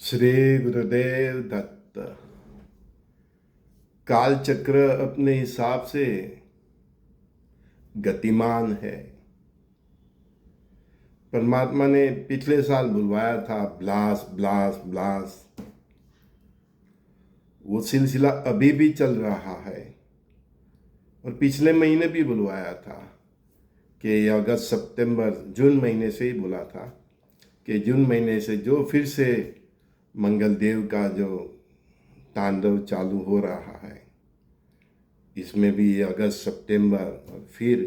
श्री गुरुदेव दत्त। काल चक्र अपने हिसाब से गतिमान है। परमात्मा ने पिछले साल बुलवाया था, ब्लास ब्लास ब्लास। वो सिलसिला अभी भी चल रहा है और पिछले महीने भी बुलवाया था कि अगस्त सितंबर जून महीने से ही बोला था कि जून महीने से जो फिर से मंगल देव का जो तांडव चालू हो रहा है, इसमें भी अगस्त सितंबर और फिर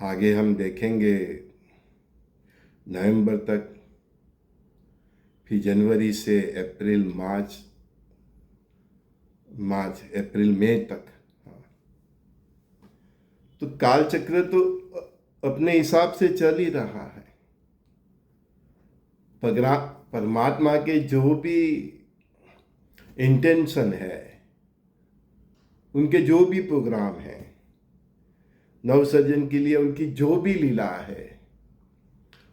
आगे हम देखेंगे नवंबर तक, फिर जनवरी से अप्रैल मार्च अप्रैल मई तक। तो काल चक्र तो अपने हिसाब से चल ही रहा है। परमात्मा के जो भी इंटेंशन है, उनके जो भी प्रोग्राम है, नवसर्जन के लिए उनकी जो भी लीला है,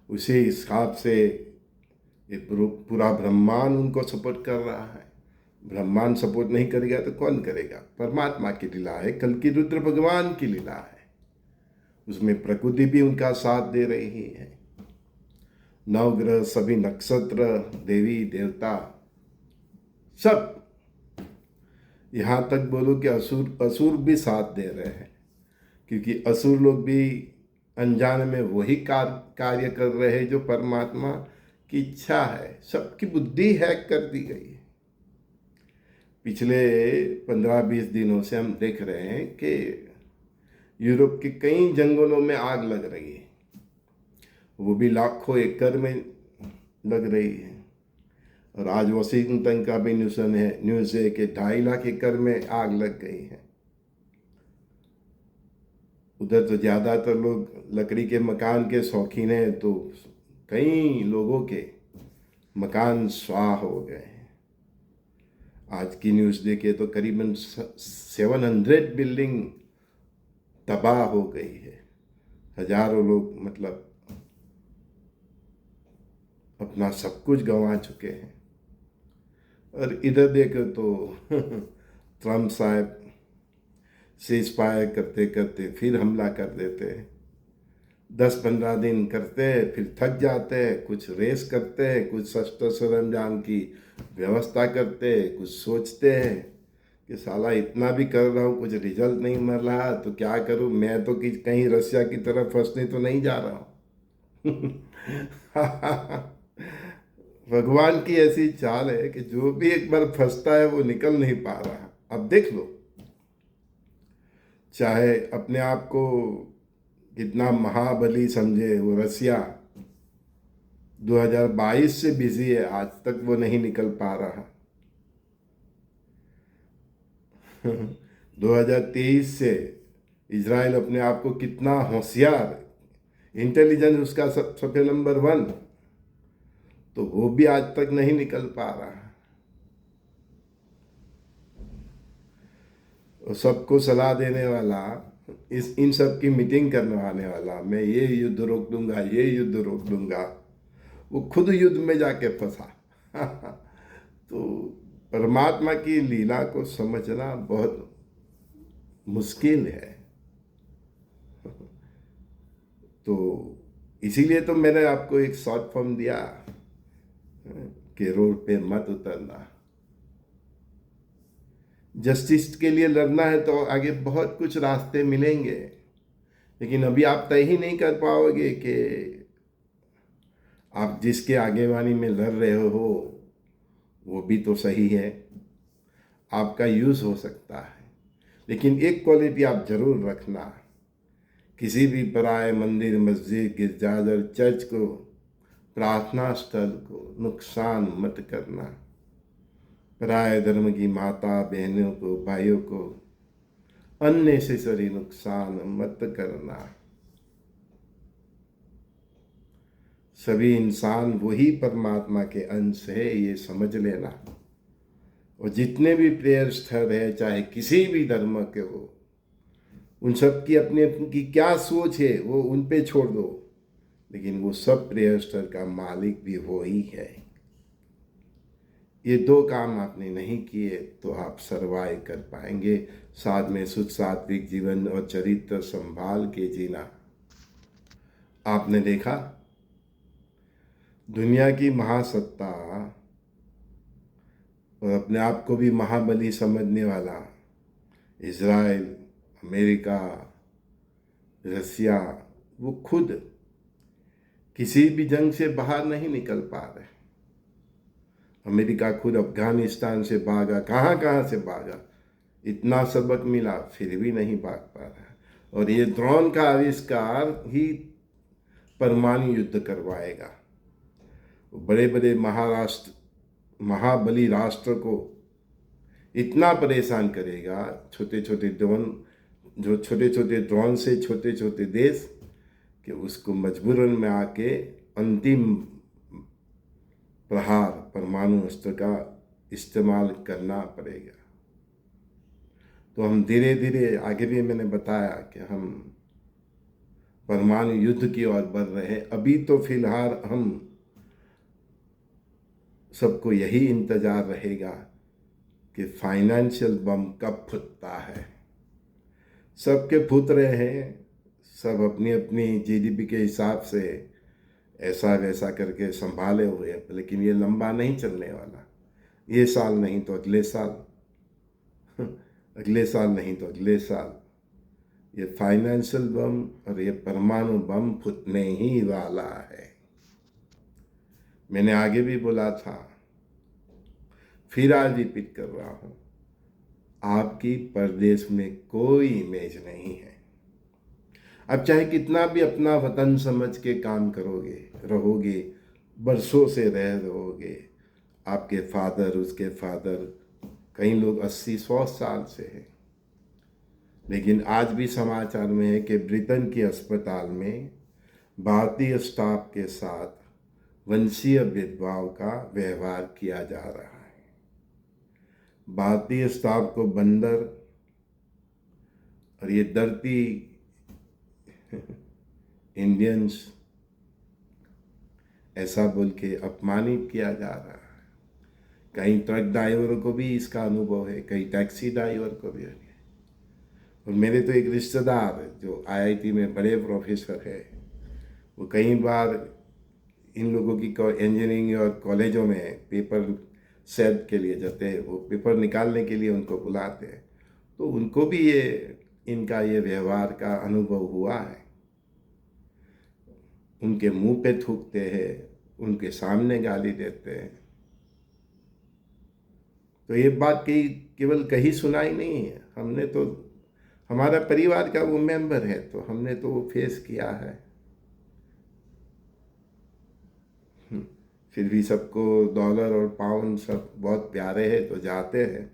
उसे हिसाब से ये पूरा ब्रह्मांड उनको सपोर्ट कर रहा है। ब्रह्मांड सपोर्ट नहीं करेगा तो कौन करेगा? परमात्मा की लीला है, कल की रुद्र भगवान की लीला है। उसमें प्रकृति भी उनका साथ दे रही है। नवग्रह, सभी नक्षत्र, देवी देवता, सब, यहाँ तक बोलो कि असुर भी साथ दे रहे हैं, क्योंकि असुर लोग भी अनजाने में वही कार्य कर रहे हैं जो परमात्मा की इच्छा है। सबकी बुद्धि हैक कर दी गई है। पिछले 15-20 दिनों से हम देख रहे हैं कि यूरोप के कई जंगलों में आग लग रही है, वो भी लाखों एकड़ में लग रही है। और आज वाशिंगटन का भी न्यूज़ है कि 2.5 लाख एकड़ में आग लग गई है। उधर तो ज़्यादातर लोग लकड़ी के मकान के शौकीन हैं, तो कई लोगों के मकान स्वाह हो गए हैं। आज की न्यूज़ देखे तो करीबन 700 बिल्डिंग तबाह हो गई है। हजारों लोग मतलब अपना सब कुछ गंवा चुके हैं। और इधर देखो तो ट्रम्प साहब सीज फायर करते करते फिर हमला कर देते हैं। 10-15 दिन करते हैं, फिर थक जाते हैं, कुछ रेस करते हैं, कुछ शस्त्र सरंजाम की व्यवस्था करते हैं, कुछ सोचते हैं कि साला इतना भी कर रहा हूँ, कुछ रिजल्ट नहीं मिल रहा तो क्या करूँ, मैं तो कहीं रसिया की तरफ फंसने तो नहीं जा रहा हूँ। भगवान की ऐसी चाल है कि जो भी एक बार फंसता है वो निकल नहीं पा रहा। अब देख लो, चाहे अपने आप को कितना महाबली समझे, वो रसिया 2022 से बिजी है, आज तक वो नहीं निकल पा रहा। 2023 से इजराइल अपने आप को कितना होशियार, इंटेलिजेंस उसका सबसे नंबर 1, तो वो भी आज तक नहीं निकल पा रहा। और सबको सलाह देने वाला, इन सब की मीटिंग करवाने वाला, मैं ये युद्ध रोक दूंगा, ये युद्ध रोक दूंगा, वो खुद युद्ध में जाके फंसा। तो परमात्मा की लीला को समझना बहुत मुश्किल है। तो इसीलिए तो मैंने आपको एक शॉर्ट फॉर्म दिया कि रोड पे मत उतरना। जस्टिस के लिए लड़ना है तो आगे बहुत कुछ रास्ते मिलेंगे, लेकिन अभी आप तय ही नहीं कर पाओगे कि आप जिसके आगेवानी में लड़ रहे हो वो भी तो सही है। आपका यूज़ हो सकता है, लेकिन एक क्वालिटी आप जरूर रखना, किसी भी पराये मंदिर, मस्जिद, गिरजाघर, चर्च को, प्रार्थना स्थल को नुकसान मत करना। पराये धर्म की माता बहनों को, भाइयों को अननेसेसरी नुकसान मत करना। सभी इंसान वही परमात्मा के अंश है, ये समझ लेना। और जितने भी प्रेयर स्थल है, चाहे किसी भी धर्म के हो, उन सब की अपनी अपनी क्या सोच है वो उन पे छोड़ दो, लेकिन वो सब प्रेयर स्थल का मालिक भी वो ही है। ये दो काम आपने नहीं किए तो आप सरवाइव कर पाएंगे। साथ में शुद्ध सात्विक जीवन और चरित्र संभाल के जीना। आपने देखा दुनिया की महासत्ता और अपने आप को भी महाबली समझने वाला इज़राइल, अमेरिका, रसिया, वो खुद किसी भी जंग से बाहर नहीं निकल पा रहे। अमेरिका खुद अफगानिस्तान से भागा, कहाँ कहाँ से भागा, इतना सबक मिला फिर भी नहीं भाग पा रहा। और ये ड्रोन का आविष्कार ही परमाणु युद्ध करवाएगा। बड़े बड़े महाबली राष्ट्र को इतना परेशान करेगा, छोटे छोटे ड्रोन से छोटे छोटे देश, कि उसको मजबूरन में आके अंतिम प्रहार परमाणु अस्त्र का इस्तेमाल करना पड़ेगा। तो हम धीरे धीरे, आगे भी मैंने बताया कि हम परमाणु युद्ध की ओर बढ़ रहे हैं। अभी तो फिलहाल हम सबको यही इंतज़ार रहेगा कि फाइनेंशियल बम कब फूटता है। सबके फूट रहे हैं, सब अपनी अपनी जीडीपी के हिसाब से ऐसा वैसा करके संभाले हुए हैं, लेकिन ये लंबा नहीं चलने वाला। ये साल नहीं तो अगले साल, अगले साल नहीं तो अगले साल ये फाइनेंशियल बम और ये परमाणु बम फूटने ही वाला है। मैंने आगे भी बोला था, फिर आज रिपीट कर रहा हूँ, आपकी परदेश में कोई इमेज नहीं है। अब चाहे कितना भी अपना वतन समझ के काम करोगे, रहोगे, बरसों से रहोगे, आपके फादर, उसके फादर, कई लोग 80-100 साल से हैं, लेकिन आज भी समाचार में है कि ब्रिटेन के अस्पताल में भारतीय स्टाफ के साथ वंशीय भेदभाव का व्यवहार किया जा रहा है। भारतीय स्टाफ को बंदर और ये डरती इंडियंस ऐसा बोल के अपमानित किया जा रहा है। कई ट्रक ड्राइवरों को भी इसका अनुभव है, कई टैक्सी ड्राइवर को भी है। और मेरे तो एक रिश्तेदार जो आईआईटी में बड़े प्रोफेसर है, वो कई बार इन लोगों की इंजीनियरिंग और कॉलेजों में पेपर सेट के लिए जाते हैं, वो पेपर निकालने के लिए उनको बुलाते हैं, तो उनको भी इनका ये व्यवहार का अनुभव हुआ है। उनके मुंह पे थूकते हैं, उनके सामने गाली देते हैं। तो ये बात केवल कहीं सुनाई नहीं है, हमने तो, हमारा परिवार का वो मेंबर है, तो हमने तो वो फेस किया है। फिर भी सबको डॉलर और पाउंड सब बहुत प्यारे हैं तो जाते हैं।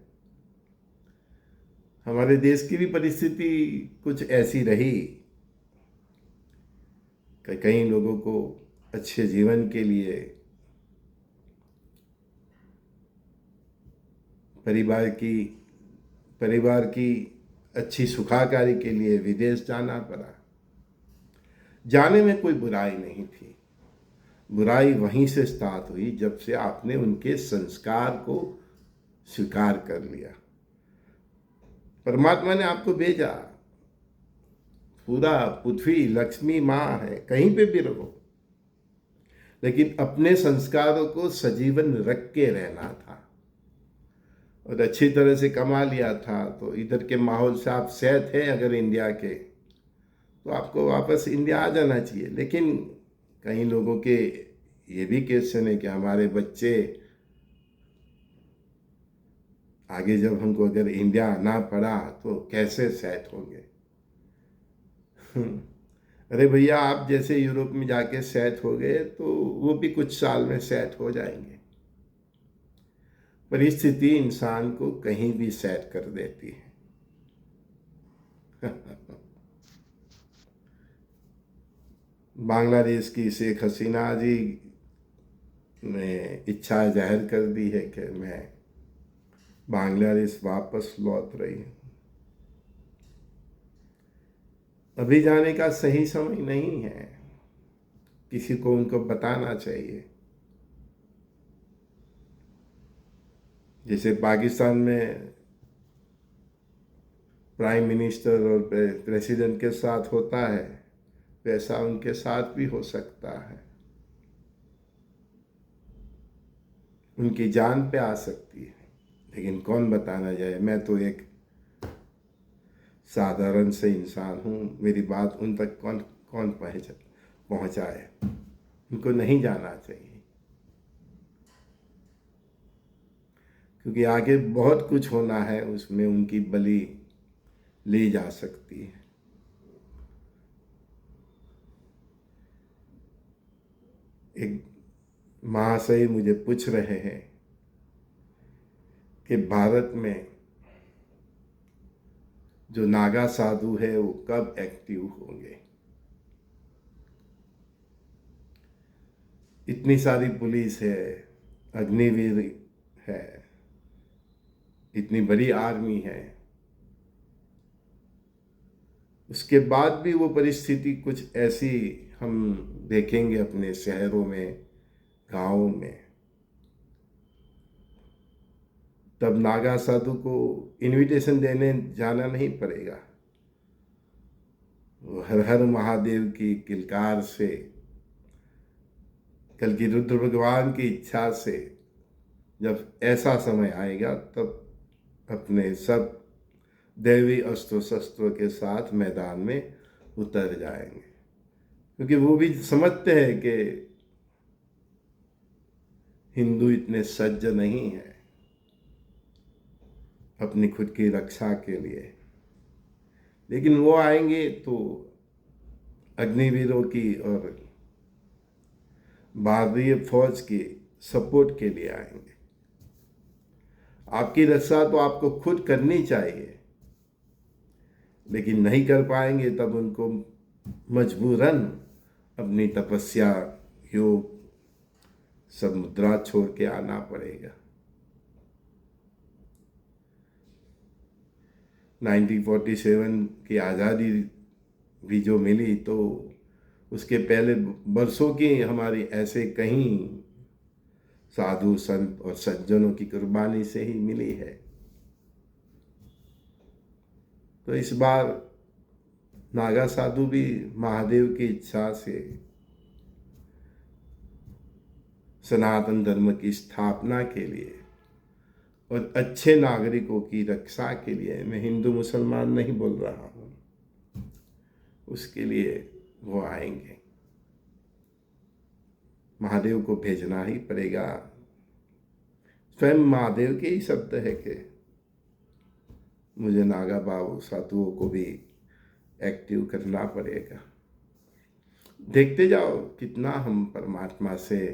हमारे देश की भी परिस्थिति कुछ ऐसी रही कि कई लोगों को अच्छे जीवन के लिए, परिवार की अच्छी सुखाकारी के लिए विदेश जाना पड़ा। जाने में कोई बुराई नहीं थी, बुराई वहीं से स्टार्ट हुई जब से आपने उनके संस्कार को स्वीकार कर लिया। परमात्मा ने आपको भेजा, पूरा पृथ्वी लक्ष्मी माँ है, कहीं पे भी रहो, लेकिन अपने संस्कारों को सजीवन रख के रहना था। और अच्छी तरह से कमा लिया था तो इधर के माहौल से आप सेहत है अगर इंडिया के, तो आपको वापस इंडिया आ जाना चाहिए। लेकिन कई लोगों के ये भी क्वेश्चन है कि हमारे बच्चे आगे जब हमको अगर इंडिया आना पड़ा तो कैसे सेट होंगे। अरे भैया, आप जैसे यूरोप में जाके सेट हो गए तो वो भी कुछ साल में सेट हो जाएंगे। परिस्थिति इंसान को कहीं भी सेट कर देती है। बांग्लादेश की शेख हसीना जी ने इच्छा जाहिर कर दी है कि मैं बांग्लादेश वापस लौट रही हूँ। अभी जाने का सही समय नहीं है, किसी को उनको बताना चाहिए। जैसे पाकिस्तान में प्राइम मिनिस्टर और प्रेसिडेंट के साथ होता है, वैसा उनके साथ भी हो सकता है। उनकी जान पे आ सकती है, लेकिन कौन बताना जाए। मैं तो एक साधारण से इंसान हूँ, मेरी बात उन तक कौन कौन पहुँचाए। उनको नहीं जाना चाहिए, क्योंकि आगे बहुत कुछ होना है, उसमें उनकी बलि ली जा सकती है। एक महाशय मुझे पूछ रहे हैं कि भारत में जो नागा साधु है वो कब एक्टिव होंगे। इतनी सारी पुलिस है, अग्निवीर है, इतनी बड़ी आर्मी है, उसके बाद भी वो परिस्थिति कुछ ऐसी हम देखेंगे अपने शहरों में, गांवों में। तब नागा साधु को इनविटेशन देने जाना नहीं पड़ेगा। वो हर हर महादेव की किलकार से, कल की रुद्र भगवान की इच्छा से जब ऐसा समय आएगा, तब अपने सब दैवी अस्त्र शस्त्रों के साथ मैदान में उतर जाएंगे, क्योंकि वो भी समझते हैं कि हिंदू इतने सज्ज नहीं है अपनी खुद की रक्षा के लिए। लेकिन वो आएंगे तो अग्निवीरों की और भारतीय फौज की सपोर्ट के लिए आएंगे। आपकी रक्षा तो आपको खुद करनी चाहिए, लेकिन नहीं कर पाएंगे तब उनको मजबूरन अपनी तपस्या, योग, सब मुद्रा छोड़ के आना पड़ेगा। 1947 की आज़ादी भी जो मिली, तो उसके पहले बरसों की हमारी ऐसे कहीं साधु संत और सज्जनों की कुर्बानी से ही मिली है। तो इस बार नागा साधु भी महादेव की इच्छा से सनातन धर्म की स्थापना के लिए और अच्छे नागरिकों की रक्षा के लिए, मैं हिंदू मुसलमान नहीं बोल रहा हूँ, उसके लिए वो आएंगे। महादेव को भेजना ही पड़ेगा। स्वयं महादेव के ही शब्द है कि मुझे नागा बाबू साधुओं को भी एक्टिव करना पड़ेगा। देखते जाओ कितना हम परमात्मा से,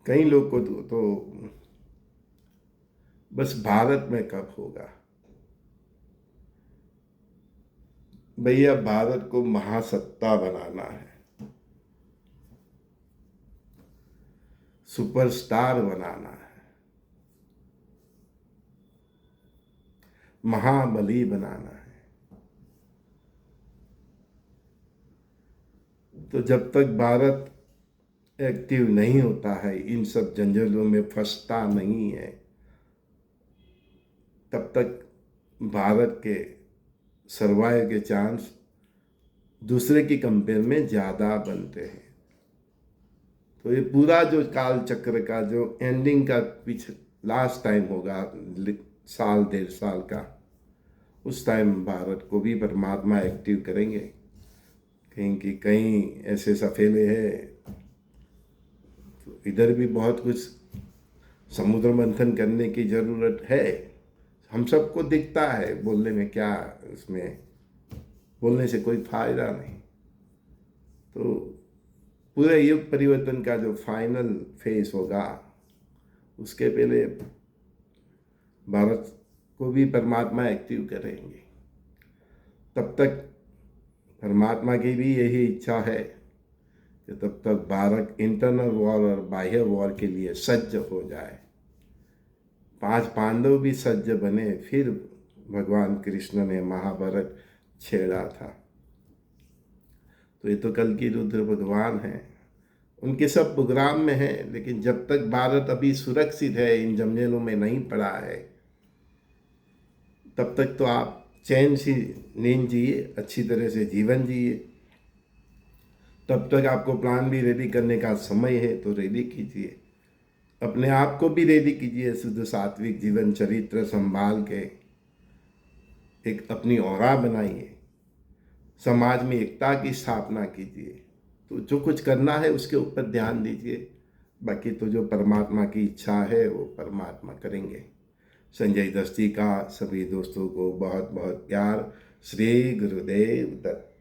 कई लोग को तो बस भारत में कब होगा भैया, भारत को महासत्ता बनाना है, सुपरस्टार बनाना है, महाबली बनाना है। तो जब तक भारत एक्टिव नहीं होता है, इन सब जंजीरों में फंसता नहीं है, तब तक भारत के सर्वाइव के चांस दूसरे की कंपेयर में ज़्यादा बनते हैं। तो ये पूरा जो काल चक्र का जो एंडिंग का लास्ट टाइम होगा, साल 1.5 साल का, उस टाइम भारत को भी परमात्मा एक्टिव करेंगे। कहीं कि कहीं ऐसे सफेले हैं, तो इधर भी बहुत कुछ समुद्र मंथन करने की ज़रूरत है। हम सबको दिखता है, बोलने में क्या, उसमें बोलने से कोई फायदा नहीं। तो पूरे युग परिवर्तन का जो फाइनल फेज होगा, उसके पहले भारत को भी परमात्मा एक्टिव करेंगे। तब तक परमात्मा की भी यही इच्छा है कि तब तक भारत इंटरनल वॉर और बाह्य वॉर के लिए सज्ज हो जाए। 5 पांडव भी सज्ज बने, फिर भगवान कृष्ण ने महाभारत छेड़ा था। तो ये तो कल की रुद्र भगवान हैं, उनके सब प्रोग्राम में हैं, लेकिन जब तक भारत अभी सुरक्षित है, इन झंझटों में नहीं पड़ा है, तब तक तो आप चैन से नींद जिए, अच्छी तरह से जीवन जिए। तब तक आपको प्लान भी रेडी करने का समय है, तो रेडी कीजिए। अपने आप को भी रेडी कीजिए, शुद्ध सात्विक जीवन चरित्र संभाल के एक अपनी औरा बनाइए, समाज में एकता की स्थापना कीजिए। तो जो कुछ करना है उसके ऊपर ध्यान दीजिए, बाकी तो जो परमात्मा की इच्छा है वो परमात्मा करेंगे। संजय दस्ती का सभी दोस्तों को बहुत बहुत प्यार। श्री गुरुदेव दत्त।